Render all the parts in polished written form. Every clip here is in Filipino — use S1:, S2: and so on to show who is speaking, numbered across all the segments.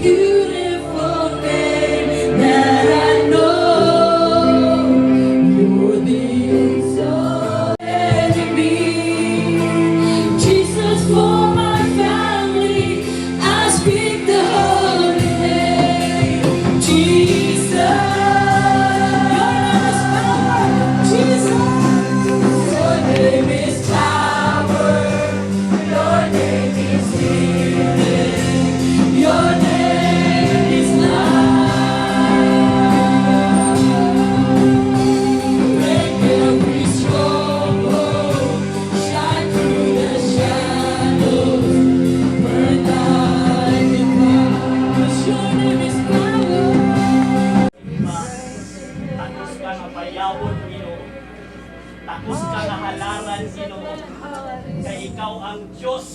S1: beautiful name that I know. You're the exalted me. Jesus, for my family, I speak the holy name. Jesus, your name is power. Jesus, your name is power. Your name is healing. Your name is love. Break every stronghold. Shine through the shadows. Burn like a fire. Your name is power.
S2: Takos ka na bayawon, Ginoo. Takos ka na halaran, Ginoo. Kay ikaw ang Diyos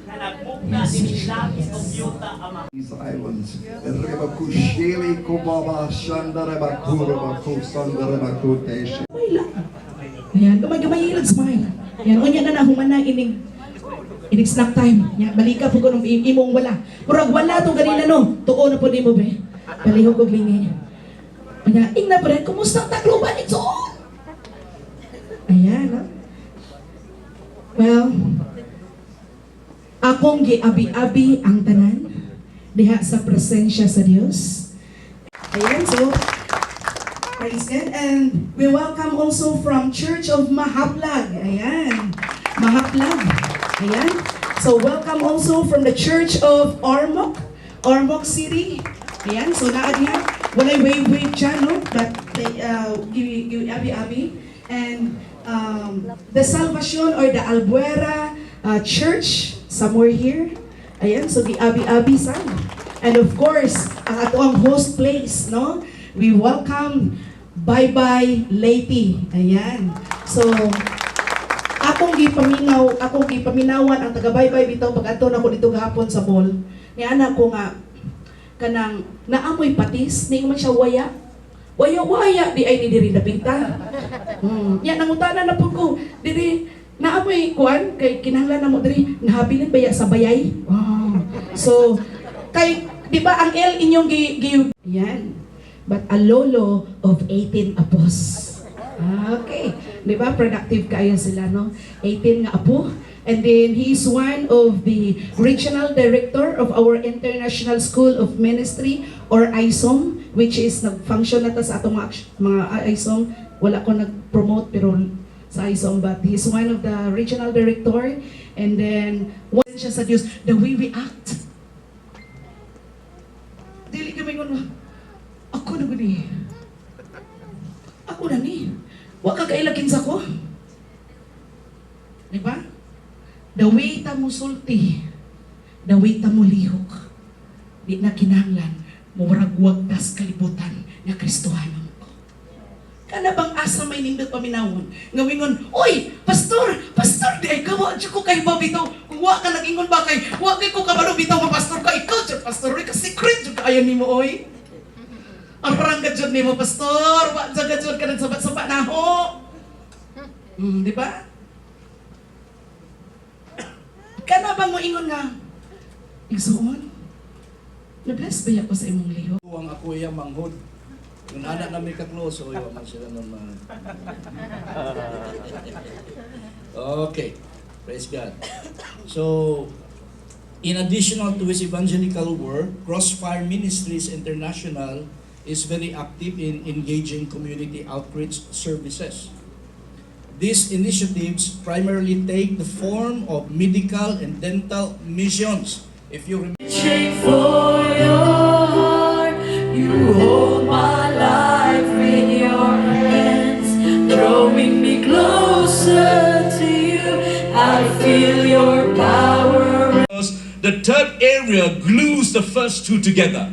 S2: na nagmugna dining langit ug yuta, Ama.
S3: These islands. Rebakushiri kubaba shandara kuraba kusandara
S4: Ayan, gamay-gamay ilang smile. Ayan, unya na nahuman na ining snack time. Ayan, balika po ko nung imong wala. Murag wala to ganina no. Tuo na po di mo be. Balihog og lingi. Ayan, ingna pa rin, kumusta ang tagluban ito? Ayan, ha? Well, akong giabi-abi ang tanan diha sa presensya sa Dios. Ayan, so praise God. And we welcome also from Church of Mahaplag. Ayan. Mahaplag. Ayan. So welcome also from the Church of Ormoc City. Ayan. So naad niya. Walay wave dyan, no? But give abi-abi. And the Salvacion or the Albuera Church, somewhere here. Ayan. So di abi-abi san. And of course, ang ato ang host place, no? We welcome Bye-bye Lady. Ayan. So, akong gipaminawan ang taga-bye-bye bitaw pag-ato na ko dito gahapon sa mall. Ni anak ko nga kanang naamoy patis, ni man siya waya. Waya-waya di ay ni diri napinta. Yan nangutana na pud ko. Diri naamoy kuan kay kinahanglan na mo diri nahabilin baya sa bayay. So, kay di ba ang L inyong yan. But a lolo of 18 apos. Okay. Di ba? Productive kayo sila, no? 18 nga apo. And then, he is one of the regional director of our International School of Ministry or ISOM, which is nag-function na ta sa atong mga ISOM. Wala ko nag-promote pero sa ISOM, but he's one of the regional director. And then, one siya sa Diyos, the way we act. Dili kami ngon, ako na gani. Ako na ni. Wa ka kailagin sa ko. Di ba? The way ta mo sulti, the way ta mo lihok, di na kinahanglan, murag wagdas kalibutan nga Kristohanon ko. Kana bang asa may nindot paminawon? Ngawingon, oy, pastor, di ay kawa dyan ko kay babitaw. Kung wa ka nag-ingon ba kay, wa kay ko kabalo bitaw ka pastor ka, ikaw dyan pastor, ka secret dyan ka ayaw ni mo, oy. Ang rangga dyan ni mo, pastor, wa dyan ka ng sabat-sabat na ho. Di ba? Kana bang mo ingon nga? Igsuon? Na-bless ba ako sa imong liho?
S5: Ang ako iyang manghod. Kung anak namin ka-close, o iwan man sila naman. Okay. Praise God. So, in addition to his evangelical work, Crossfire Ministries International is very active in engaging community outreach services. These initiatives primarily take the form of medical and dental missions. If you remember,
S1: Reaching for your heart, you hold my life in your hands, drawing me closer to you. I feel your power.
S6: The third area glues the first two together.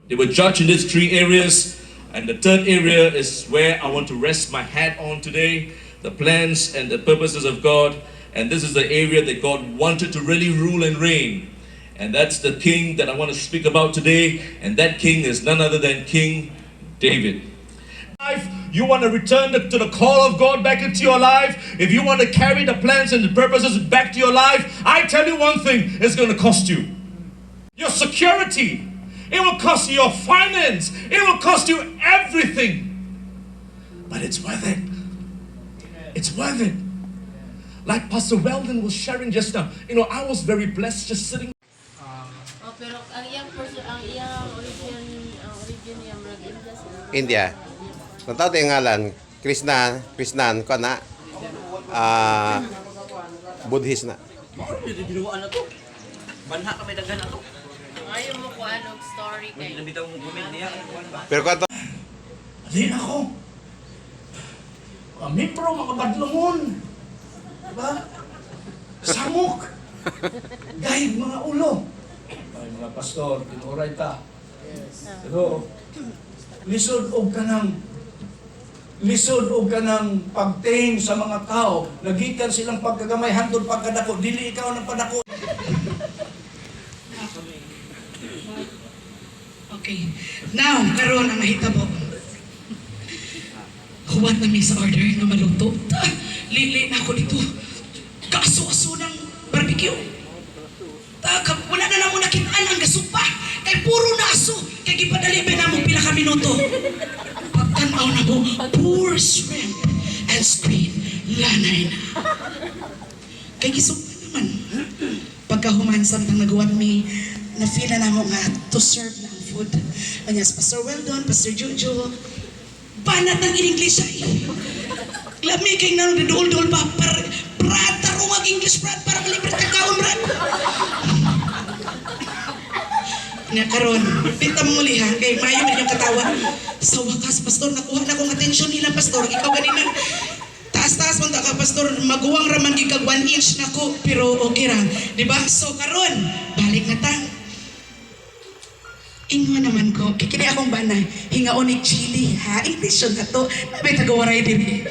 S6: They were judged in these three areas, and the third area is where I want to rest my hat on today. The plans and the purposes of God, and this is the area that God wanted to really rule and reign, and that's the king that I want to speak about today, and that king is none other than King David. If you want to return to the call of God back into your life, if you want to carry the plans and the purposes back to your life, I tell you one thing, it's going to cost you. Your security, It will cost you your finance. It will cost you everything. But it's worth it. It's worth it. Like Pastor Weldon was sharing just now. I was very blessed just sitting.
S7: Oh, pero ang iyang origin niya murag India sila.
S8: India. Kung tao yung ngalan, Krishnan, ko na, Buddhist na.
S2: Ginawa na to. Banha ka may daghan na to.
S7: Ayaw mo ko anong story kay.
S2: Nabitaw mo comment niya.
S8: Pero kung ito,
S5: Alin ako. Membro, mga badlungon. Diba? Samok. Gayig mga ulo. Ay, mga pastor, tinuray ta. Pero, lisod og kanang pagting sa mga tao. Nagikan silang pagkagamay, hantod pagkadako. Dili ikaw ng padako.
S4: Okay. Now, karon ang nahitabo. Huwag na may sa order na maluto. Lili na ako dito. Kaso-aso ng barbecue. Wala na lang mo nakitaan ang gasupa. Kay puro na aso. Kay gipadalibe na mo pila ka minuto. Pagtanaw na mo, poor shrimp and squid. Lanay na. Kay gisupa naman. Pagkahuman samtang nagawan mi, na-feel na mo nga to serve na ang food. Anyas, Pastor Weldon, Pastor Jojo, banat ng in-English ay. Lami kay nang didol-dol pa, Brad, tarong ang English, Brad, para malibrit ka kaon, Brad. Nga karon, pinta mo muli ha, kay mayo man yung katawa. Sa wakas, Pastor, nakuha na akong atensyon nila, Pastor. Ikaw ganina, taas-taas mo ka, Pastor, maguwang raman gigag 1 inch na ko, pero okay ra. Diba? So karon, balik na ta. Ingo naman ko, kikini akong banay, hingaon ni chili, ha? English yun na to, may tagawaray din eh.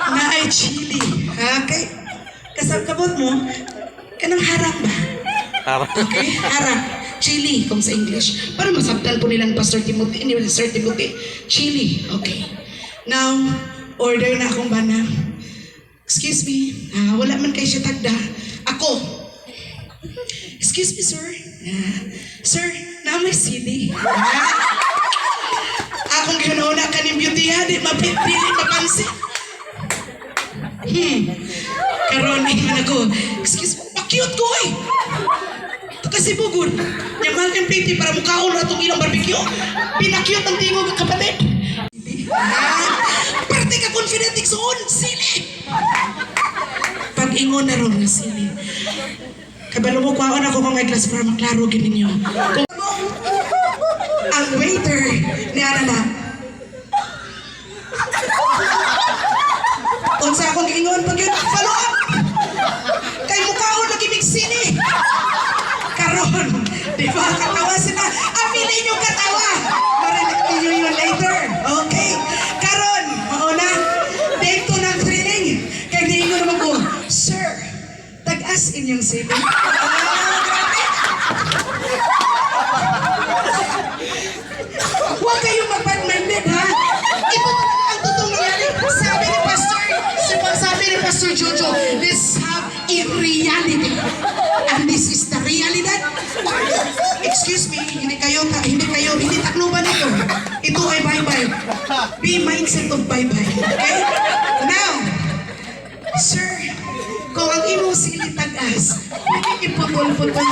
S4: Na ay chili, ha? Okay? Kasabkabot mo, kanang harap ba?
S8: harap.
S4: Okay? Harap. Chili, kung sa English. Para masabtan po nilang Pastor Timothy, Sir Timothy. Chili, okay. Now, order na akong bana. Excuse me, wala man kayo siya tagda. Ako. Excuse me, sir. Sir, na may CD. Akong ginauna ka ni beauty ha, di mapipili, mapansin. Karon, ingan ako. Excuse me, pa-cute ko eh. Kasi bugod. Yamal kang pretty para mukhaon na itong ilang barbecue. Pinakyot ang tingog kapatid. Parte ka confident iksoon, sili. Pag-ingon na ron na sili. Kabalo mo kwaon ako kung may glass para maklaro ginin niyo. Ang waiter ni Anana. Unsa akong giingon pag yun, follow up. Kay mukhaon lagi mig sili. Karon, di ba katawa sila? Apili niyo katawa. Marinig niyo yun later. Okay? Karon, mauna, dito ng training. Kaya di ko naman ko, sir, tag-as inyong sili. Huwag kayong mag-bad-minded, ha? Ito talaga ang totoong nangyari. Sabi ni Pastor Jojo, let's have a reality. And this is the realidad. Excuse me, hindi takluban ito. Ito ay bye-bye. Be mindset of bye-bye. Okay? Now, sir, kung ang imo sili tag-as, iputol-putol.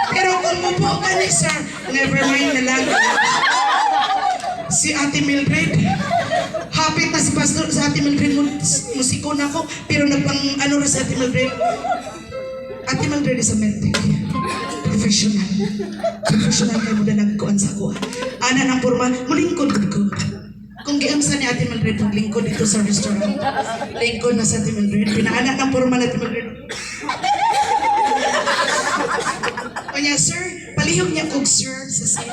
S4: Pero kung mupo ka ni sir, never mind na lang. Si Ate Mildred, hapit na si Pastor sa Ate Mildred, musiko na ako, pero nagpang ano na si Ate Mildred. Ate Mildred is a medtech. Professional. Professional kayo mo na nagkuhan sa kuha. Ana ng porma, mulingkod ko. Kung giamsa ni Ate Mildred, maglingkod dito sa restaurant. Lingkod na sa Ate Mildred. Pinaanak ng porma na Ate Mildred. Kanya, sir, palihog niya kong sir sa sili.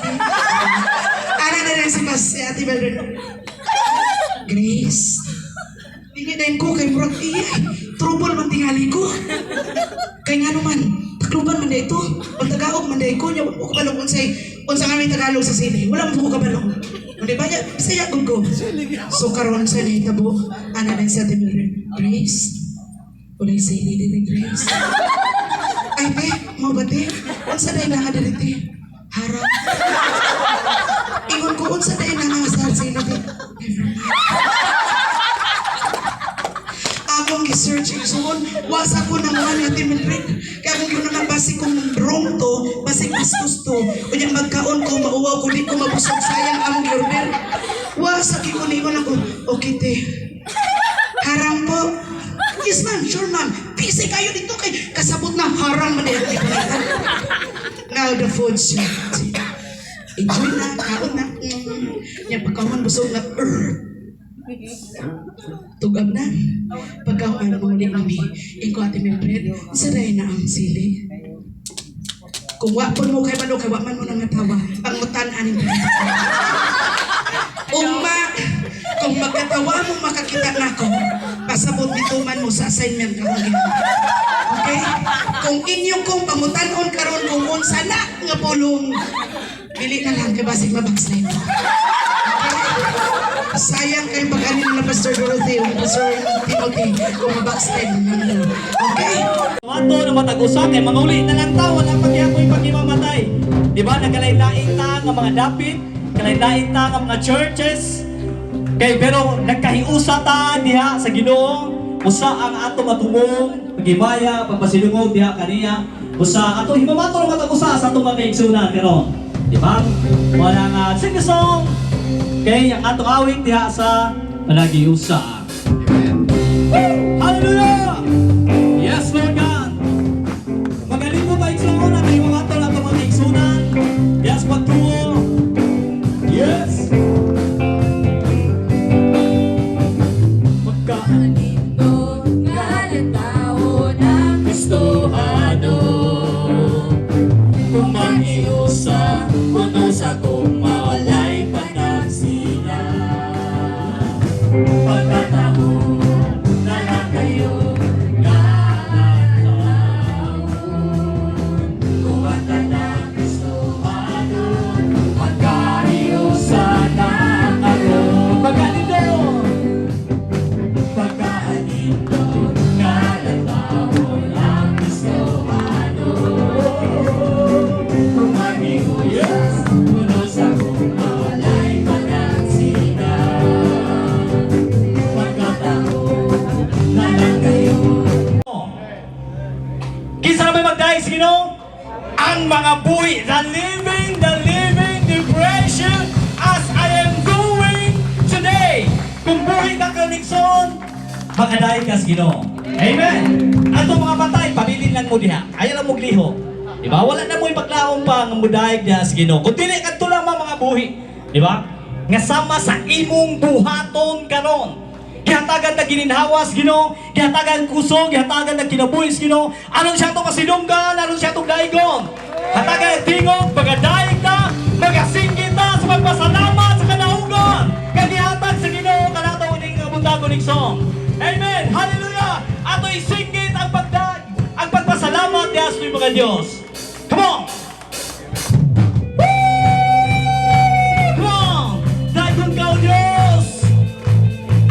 S4: Ana na rin si Ate Mildred. Grace, tingin ko kay Murag trouble man tingali ko. Kaya nga naman, takluban man na ito. Pagtagaog man na ko, niya mo kabalong unsa nga may Tagalog sa sili. Wala mo kabalong. Hindi ba niya, bisaya ko. So karon sa nahitabo, ana na si Ate Mildred. Grace, wala yung sili din Grace. Ay, te, mo ba, te? Unsa day na nga dali, te? Harap. Ingon ko, unsa day na nga sa sila, te? Akong gi-search igsoon, wasa ko na mga natin Mildred. Kaya kung yun naman basi kong wrong to, basi bastos to, kunya magkaon ko, mauwaw ko, di ko mabusog, sayang among order. Wasa kikuningon ako, okay te, harang po. Yes ma'am, sure ma'am, busy kayo dito kay kasabot na harang man din. Now the food served. Enjoy na, kaon na. Yung pagkaman busog na, tugab na. Pagkahuan mo ni Mami, ikaw ate Mildred, saray na ang sili. Kung wapon mo kay Mano, kay waman mo nang natawa, pangutan-anin ka. Kung magkatawa mo makakita na ako, pasabot dito man mo sa assignment ka kong ginawa. Okay? Kung inyong kong pangutanon karon kung unsa na nga pulong, bili na lang kay basig mabackslide mo. Sayang kayo pag-anin na Pastor Dorothy o Pastor Timothy kung mabackslide mo. Okay?
S2: Mato na matag-usa kay mga uli na lang ta, wala pagyakoy pag-imamatay. Di ba? Nagkalain-lain ta nga mga dapit, kalain-lain ta nga mga churches. Kay pero nagkahiusa ta diha sa Ginoo, usa ang ato matungong, pagibaya, pagpasilungog diha kaniya. Usa ato himamato na matag-usa sa atong mga igsunan pero di ba? Wala nga sing song. Kay ang atong awit diha sa panagiusa. Hallelujah! Yes, Lord God! Magaling mo ba igsunan na kayo mga atong mga igsunan? Yes, pagtuo! Yes!
S1: Kanindot nga tao ng Kristohano, kung mangiusa, kuno sa kung mawalay panagsila. Pagkatao na lang kayo nga nagtaon, kung ang ng Kristohano, magkaiusa na kayo.
S2: Pagkalindot!
S1: Pagkahalindot nga nagtaon ang Kristohano, kung magiguyas, kuno sa kung mawalay panagsila. Pagkataon na lang kayo.
S2: Kinsa na may magdahig sa Ginoo? Ang mga buhi, the living depression as I am going today. Kung buhi ka kanikson, makadahig ka sa Ginoo. Amen. Ato mga patay, pabilin lang mo diha. Ayaw lang mo gliho. Diba? Wala na mo ipaglaong pa ng mudahig diha sa Ginoo. Kung dili kadto lang mga buhi. Diba? Nga sama sa imong buhaton karon. Gihatagan na gininhawas Ginoo, gihatagan kusog, gihatagan na kinabuhi sa Ginoo. Aron siya to masidunggan, aron siya to daigon. Hatagan tingog, magadaig ta, magasinggit ta sa magpasalamat sa kanaugan. Kanihatag sa Ginoo kanato ning buntagon ning song. Amen. Hallelujah. Ato isinggit ang ang pagpasalamat diha sa mga Dios. Come on. Come on. Dayon ka o Dios.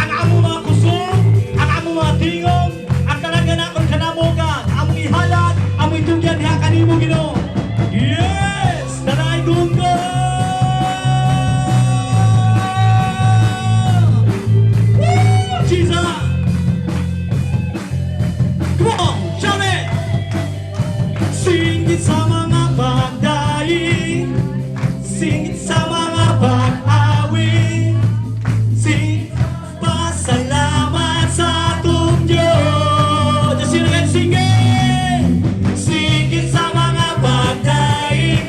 S2: Ang among mga kusog, ang among mga tingog, ang talaga na akong kanamugan, among ihalat, among itugyan diha kanimo Ginoo. Yes! Dayon ka! Woo! Jesus! Come on, shout it! Singit sa mga pagdaing, singit sa mga pag-awit, sing pasalamat sa atong Diyos. Just sing again, singit sa mga pagdaing,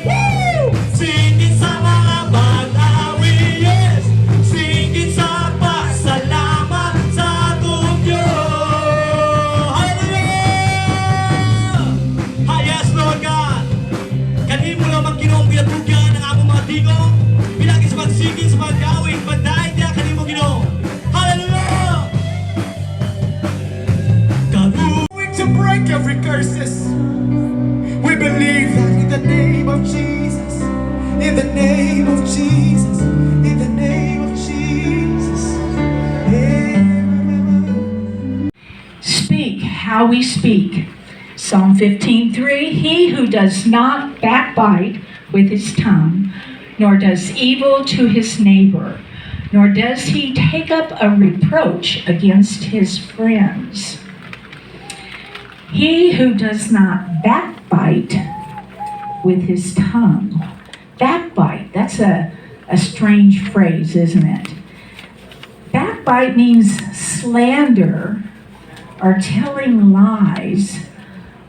S2: singit sa mga pag-awit, yes, singit sa pasalamat sa atong Diyos. Hallelujah! Yes, Lord God. Kanimo lang magkinong pinatugyan ang among mga tingog. Pinagis magsigit sa pagkawin, pagdaig niya kanimo Ginoo. Hallelujah!
S9: To break every curses. We believe that in the name of Jesus, in the name of Jesus, in the name of Jesus. Speak how we speak.
S10: Psalm 15:3, he who does not backbite with his tongue, nor does evil to his neighbor, nor does he take up a reproach against his friends. He who does not backbite with his tongue. Backbite, that's a strange phrase, isn't it? Backbite means slander or telling lies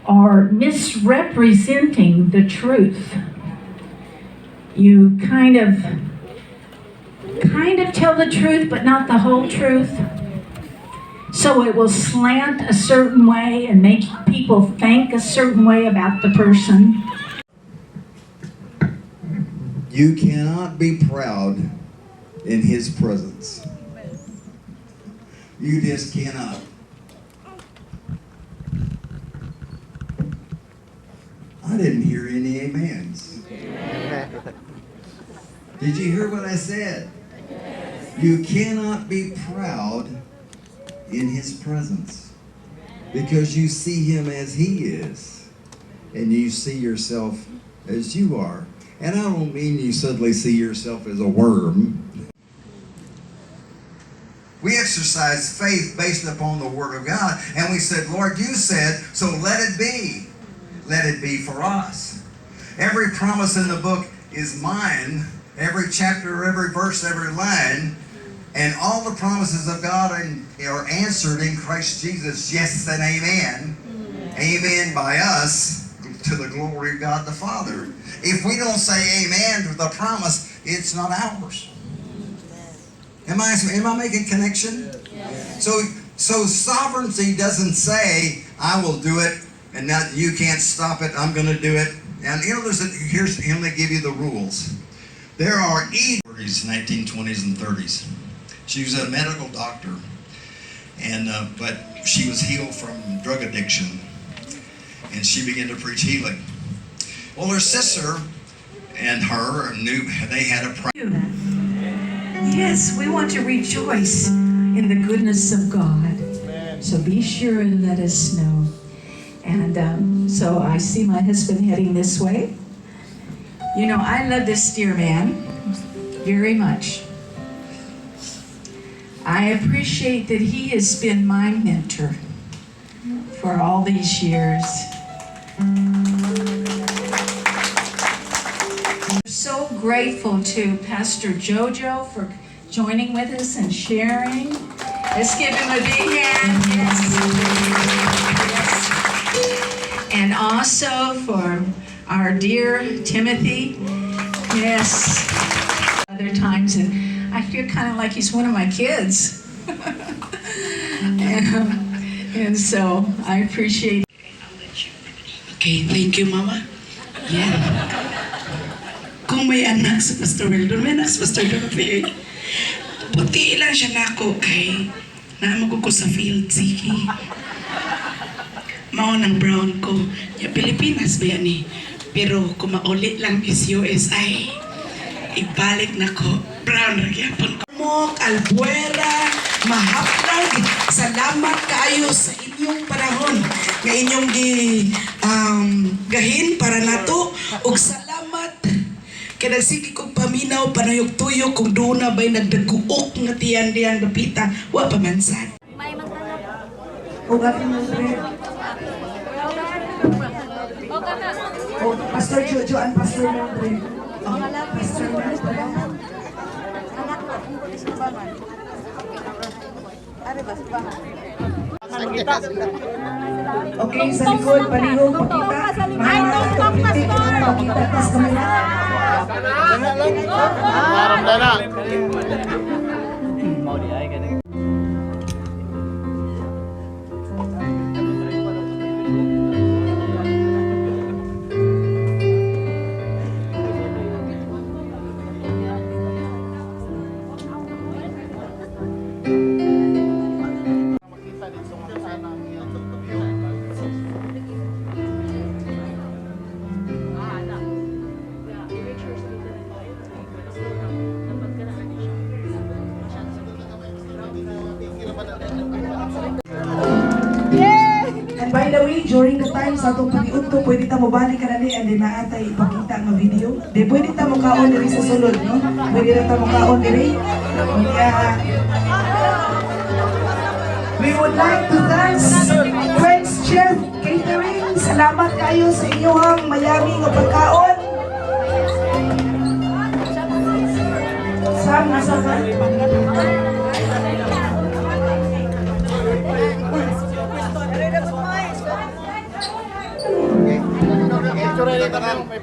S10: or misrepresenting the truth. You kind of tell the truth, but not the whole truth. So it will slant a certain way and make people think a certain way about the person.
S3: You cannot be proud in His presence. You just cannot. I didn't hear any amens. Did you hear what I said? You cannot be proud in His presence because you see Him as He is and you see yourself as you are. And I don't mean you suddenly see yourself as a worm. We exercise faith based upon the Word of God, and we said, Lord, you said, so let it be. Let it be for us. Every promise in the book is mine. Every chapter, every verse, every line, and all the promises of God are answered in Christ Jesus. Yes and amen. Amen by us to the glory of God the Father. If we don't say amen to the promise, it's not ours. Am I making connection? Yes. So sovereignty doesn't say, I will do it, and now you can't stop it, I'm going to do it. And here's, let me give you the rules. There are 1920s and 30s. She was a medical doctor, and but she was healed from drug addiction, and she began to preach healing. Well, her sister and her knew they had a problem.
S10: Yes, we want to rejoice in the goodness of God. So be sure and let us know. And so I see my husband heading this way. You know, I love this dear man very much. I appreciate that he has been my mentor for all these years. I'm so grateful to Pastor Jojo for joining with us and sharing. Let's give him a big hand. Yes. And also for our dear Timothy. Yes. Other times, and I feel kind of like he's one of my kids. and so I appreciate it.
S4: Okay, thank you, Mama. Yeah. Kung may anak sa Pastor Weldon, may anak sa Pastor Dorothy. Puti lang siya na ako kay naamag ko sa field, sige. Mao ng brown ko. Ya Pilipinas ba yan eh? Pero kung maulit lang is USA, ibalik na ko. Brown nagyapon ko. Mok, Albuera, mahaplag. Salamat kayo sa inyong panahon. Nga inyong gahin para nato. Ug salamat. Kaya nagsige kong paminaw, panayog-tuyok kung doon na ba'y nagdaguok nga tiyan-diyan napita. Wa pamansan.
S10: O Pastor Jojo and Pastor Mildred. Pastor Mildred. Okay, sa likod, palihog, pakita. Pakita, tas kamila.
S4: during the time sa atong pag-iunto, pwede ta mo balik ka na ni, and then naatay ipakita nga video. Di, pwede ta mo kaon diri sa sulod, no? Pwede na ta mo kaon diri. Kaya, we would like to thank French Chef Catering. Salamat kayo sa inyong mayaming nga pagkaon. Sam, nasa ka?